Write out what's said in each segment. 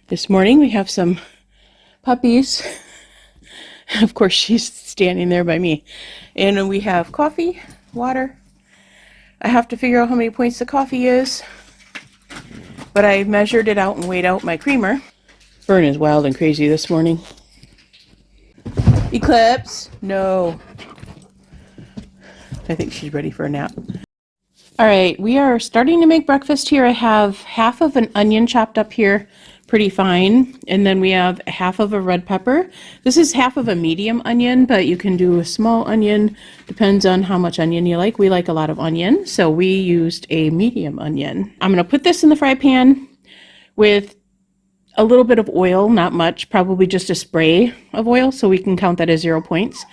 This morning we have some puppies. Of course, she's standing there by me. And we have coffee, water. I have to figure out how many points the coffee is, but I measured it out and weighed out my creamer. Fern is wild and crazy this morning. Eclipse? No. I think she's ready for a nap. All right, we are starting to make breakfast here. I have half of an onion chopped up here, pretty fine. And then we have half of a red pepper. This is half of a medium onion, but you can do a small onion. Depends on how much onion you like. We like a lot of onion, so we used a medium onion. I'm gonna put this in the fry pan with a little bit of oil, not much, probably just a spray of oil, so we can count that as 0 points.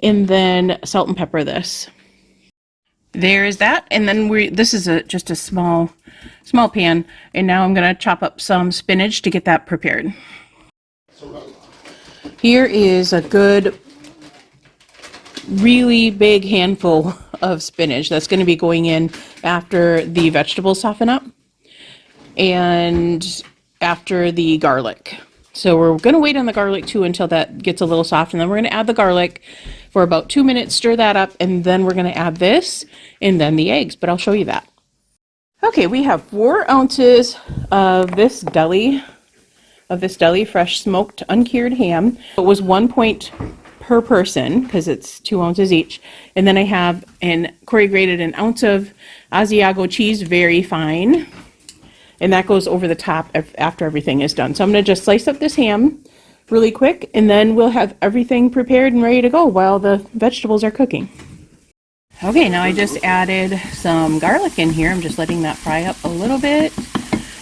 And then salt and pepper this. There is that, and then this is just a small pan, and now I'm gonna chop up some spinach to get that prepared. Here is a good, really big handful of spinach that's gonna be going in after the vegetables soften up and after the garlic. So we're gonna wait on the garlic too until that gets a little soft, and then we're gonna add the garlic for about 2 minutes, stir that up, and then we're gonna add this and then the eggs, but I'll show you that. Okay, we have 4 ounces of this deli fresh smoked uncured ham. It was 1 point per person because it's 2 ounces each. And then I have, and Cory grated an ounce of Asiago cheese, very fine. And that goes over the top after everything is done. So I'm gonna just slice up this ham really quick, and then we'll have everything prepared and ready to go while the vegetables are cooking. Okay, now I just added some garlic in here. I'm just letting that fry up a little bit,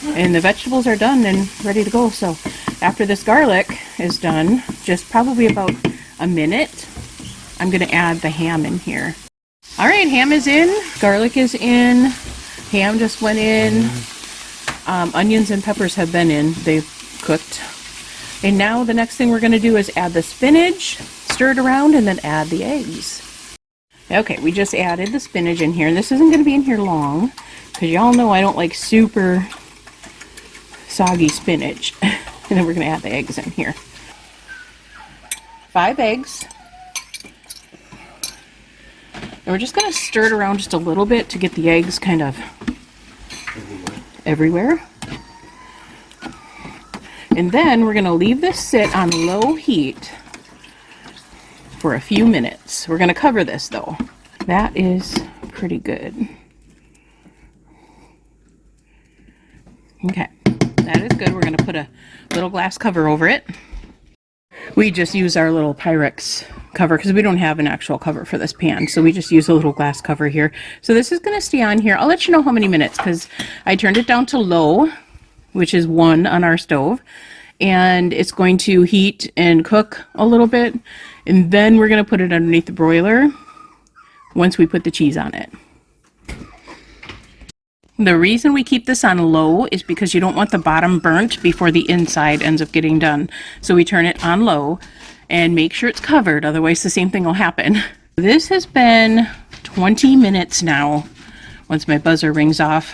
and the vegetables are done and ready to go. So after this garlic is done, just probably about a minute, I'm gonna add the ham in here. All right, ham is in, garlic is in, ham just went in, onions and peppers have been in, they've cooked. And now the next thing we're gonna do is add the spinach, stir it around, and then add the eggs. Okay, we just added the spinach in here, and this isn't gonna be in here long, because y'all know I don't like super soggy spinach. And then we're gonna add the eggs in here. 5 eggs. And we're just gonna stir it around just a little bit to get the eggs kind of everywhere. And then we're gonna leave this sit on low heat for a few minutes. We're gonna cover this though. That is pretty good. Okay, that is good. We're gonna put a little glass cover over it. We just use our little Pyrex cover because we don't have an actual cover for this pan, so we just use a little glass cover here. So this is gonna stay on here. I'll let you know how many minutes because I turned it down to low, which is 1 on our stove, and it's going to heat and cook a little bit, and then we're going to put it underneath the broiler once we put the cheese on it. The reason we keep this on low is because you don't want the bottom burnt before the inside ends up getting done. So we turn it on low and make sure it's covered, otherwise the same thing will happen. This has been 20 minutes now once my buzzer rings off,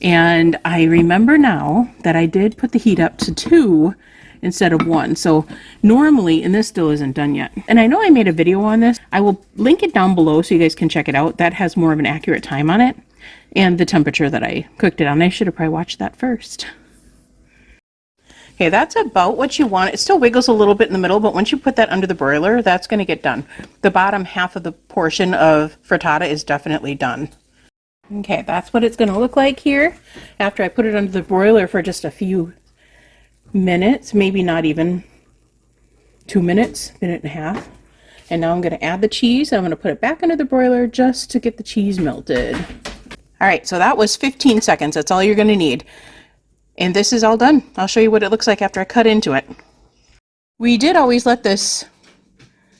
and I remember now that I did put the heat up to 2 instead of 1. So normally, and this still isn't done yet, and I know I made a video on this. I will link it down below so you guys can check it out. That has more of an accurate time on it and the temperature that I cooked it on. I should have probably watched that first. Okay, that's about what you want. It still wiggles a little bit in the middle, but once you put that under the broiler, that's going to get done. The bottom half of the portion of frittata is definitely done. Okay, that's what it's going to look like here after I put it under the broiler for just a few minutes, maybe not even 2 minutes, minute and a half. And now I'm going to add the cheese. I'm going to put it back under the broiler just to get the cheese melted. All right, so that was 15 seconds. That's all you're going to need. And this is all done. I'll show you what it looks like after I cut into it. We did always let this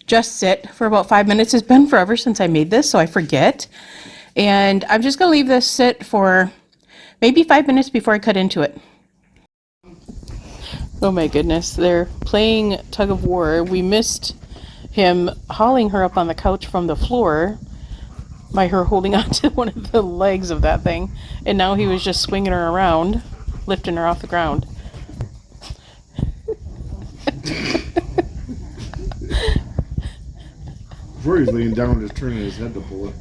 just sit for about 5 minutes. It's been forever since I made this, so I forget. And I'm just going to leave this sit for maybe 5 minutes before I cut into it. Oh my goodness, they're playing tug of war. We missed him hauling her up on the couch from the floor by her holding onto one of the legs of that thing. And now he was just swinging her around, lifting her off the ground. Before he's laying down, just turning his head to pull it.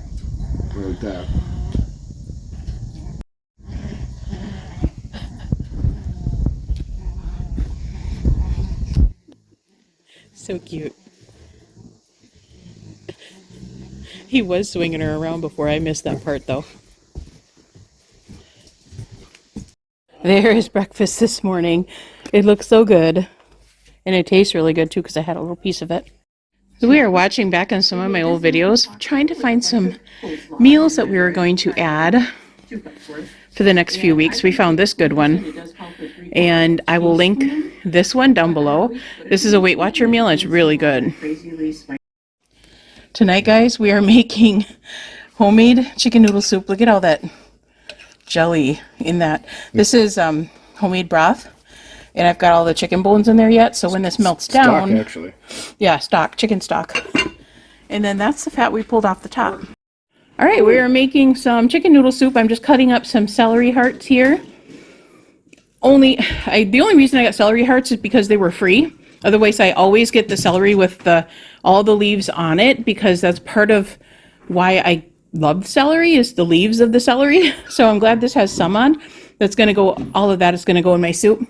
Like that. So cute. He was swinging her around before. I missed that part though. There is breakfast this morning. It looks so good. And it tastes really good too because I had a little piece of it. So we are watching back on some of my old videos, trying to find some meals that we were going to add for the next few weeks. We found this good one. And I will link this one down below. This is a Weight Watcher meal and it's really good. Tonight, guys, we are making homemade chicken noodle soup. Look at all that jelly in that. This is homemade broth. And I've got all the chicken bones in there yet, so when this melts down... Stock, actually. Yeah, stock, chicken stock. And then that's the fat we pulled off the top. All right, we are making some chicken noodle soup. I'm just cutting up some celery hearts here. The only reason I got celery hearts is because they were free. Otherwise, I always get the celery with all the leaves on it, because that's part of why I love celery, is the leaves of the celery. So I'm glad this has some on. That's going to go, all of that is going to go in my soup.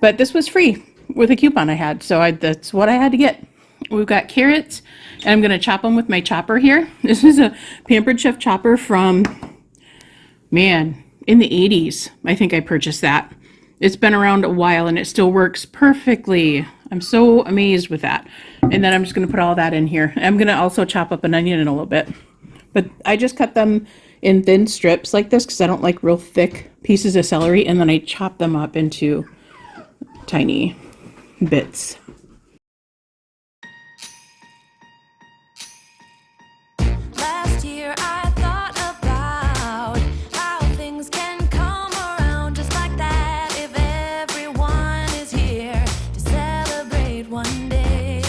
But this was free with a coupon I had, so that's what I had to get. We've got carrots, and I'm going to chop them with my chopper here. This is a Pampered Chef chopper from, man, in the 80s. I think I purchased that. It's been around a while, and it still works perfectly. I'm so amazed with that. And then I'm just going to put all that in here. I'm going to also chop up an onion in a little bit. But I just cut them in thin strips like this because I don't like real thick pieces of celery, and then I chop them up into tiny bits. Last year I thought about how things can come around just like that if everyone is here to celebrate one day.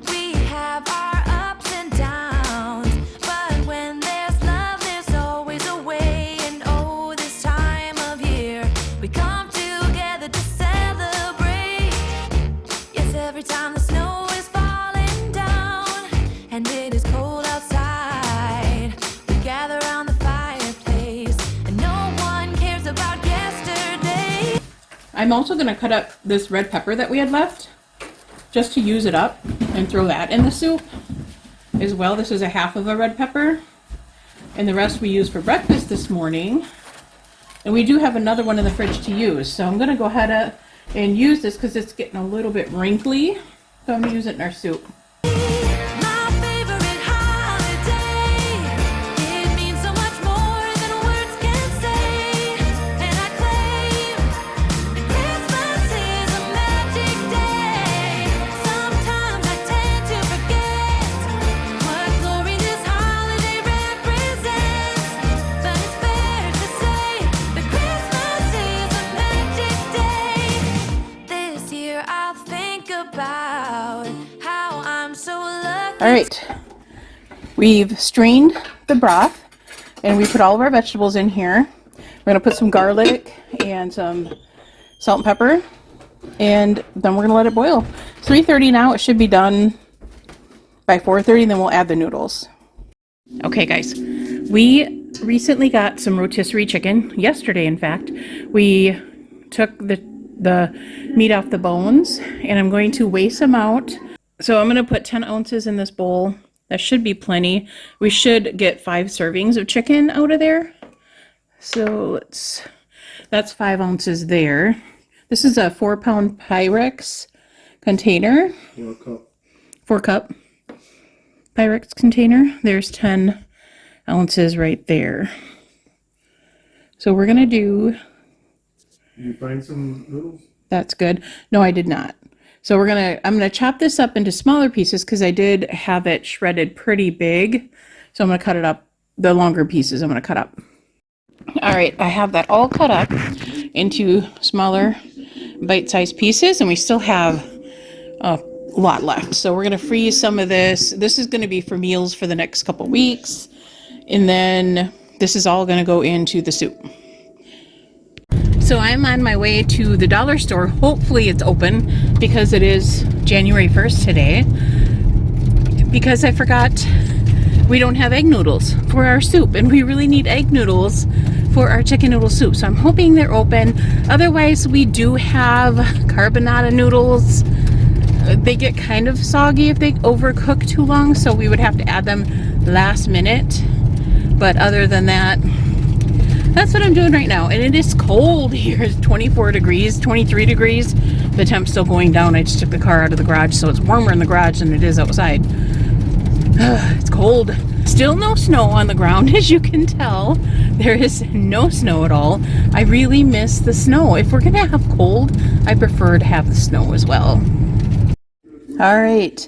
We have our ups and downs, but when there's love there's always a way. And oh, this time of year we come together to celebrate. Yes, every time the snow is falling down and it is cold outside, we gather around the fireplace and no one cares about yesterday. I'm also going to cut up this red pepper that we had left just to use it up and throw that in the soup as well. This is a half of a red pepper, and the rest we used for breakfast this morning. And we do have another one in the fridge to use, so I'm going to go ahead and use this because it's getting a little bit wrinkly. So I'm going to use it in our soup. My favorite holiday, it means so much more than words can say. And I claim Christmas is a magic day. Sometimes I tend to forget what glory this holiday represents. But it's fair to say that Christmas is a magic day. This year I'll think about how I'm so lucky. All right, we've strained the broth and we put all of our vegetables in here. We're going to put some garlic and some salt and pepper, and then we're going to let it boil. 3:30 now. It should be done by 4:30, and then we'll add the noodles. Okay, guys, we recently got some rotisserie chicken yesterday. In fact, we took the meat off the bones, and I'm going to weigh some out. So I'm going to put 10 ounces in this bowl. That should be plenty. We should get 5 servings of chicken out of there. So that's 5 ounces there. This is a 4-pound Pyrex container. 4-cup Pyrex container. There's 10 ounces right there. So we're going to do... Did you find some noodles? That's good. No, I did not. So I'm gonna chop this up into smaller pieces because I did have it shredded pretty big. So I'm gonna cut it up, the longer pieces I'm gonna cut up. All right, I have that all cut up into smaller bite-sized pieces, and we still have a lot left. So we're gonna freeze some of this. This is gonna be for meals for the next couple weeks. And then this is all gonna go into the soup. So I'm on my way to the dollar store. Hopefully it's open because it is January 1st today. because I forgot we don't have egg noodles for our soup, and we really need egg noodles for our chicken noodle soup. So I'm hoping they're open. Otherwise, we do have carbonara noodles. They get kind of soggy if they overcook too long, so we would have to add them last minute. But other than that, that's what I'm doing right now. And it is cold here. It's 24 degrees, 23 degrees. The temp's still going down. I just took the car out of the garage, so it's warmer in the garage than it is outside. It's cold. Still no snow on the ground, as you can tell. There is no snow at all. I really miss the snow. If we're gonna have cold, I prefer to have the snow as well. All right,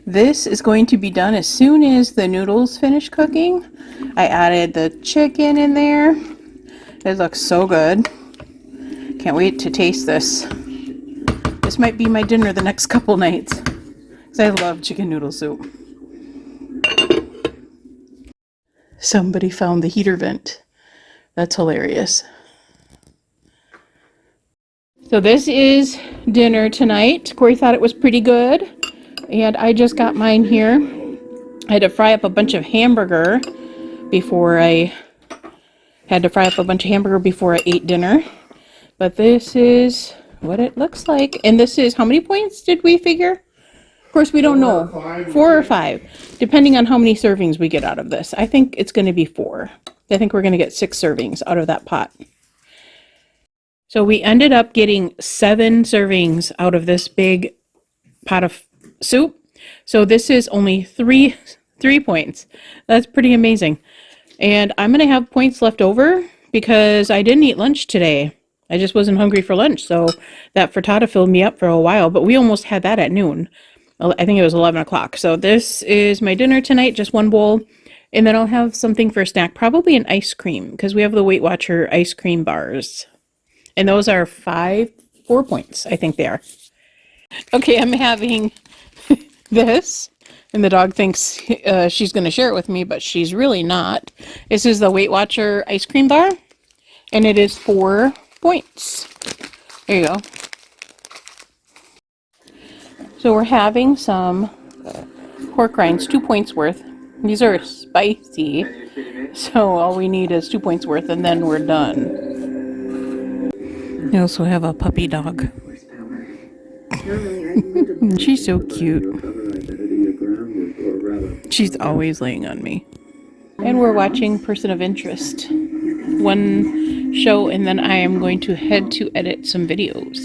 this is going to be done as soon as the noodles finish cooking. I added the chicken in there. It looks so good. Can't wait to taste this. This might be my dinner the next couple nights, because I love chicken noodle soup. Somebody found the heater vent. That's hilarious. So this is dinner tonight. Cory thought it was pretty good, and I just got mine here. I had to fry up a bunch of hamburger before I ate dinner. But this is what it looks like. And this is, how many points did we figure? Of course, we don't know. 4 or 5, depending on how many servings we get out of this. I think it's going to be 4. I think we're going to get 6 servings out of that pot. So we ended up getting 7 servings out of this big pot of soup. So this is only 3 points. That's pretty amazing. And I'm going to have points left over because I didn't eat lunch today. I just wasn't hungry for lunch. So that frittata filled me up for a while, but we almost had that at noon. I think it was 11 o'clock. So this is my dinner tonight, just 1 bowl. And then I'll have something for a snack, probably an ice cream, because we have the Weight Watcher ice cream bars. And those are 4 points, I think they are. Okay, I'm having this, and the dog thinks she's going to share it with me, but she's really not. This is the Weight Watcher ice cream bar, and it is 4 points. There you go. So we're having some pork rinds, 2 points worth. These are spicy, so all we need is 2 points worth, and then we're done. I also have a puppy dog. She's so cute. She's always laying on me. And we're watching Person of Interest. 1 show, and then I am going to head to edit some videos.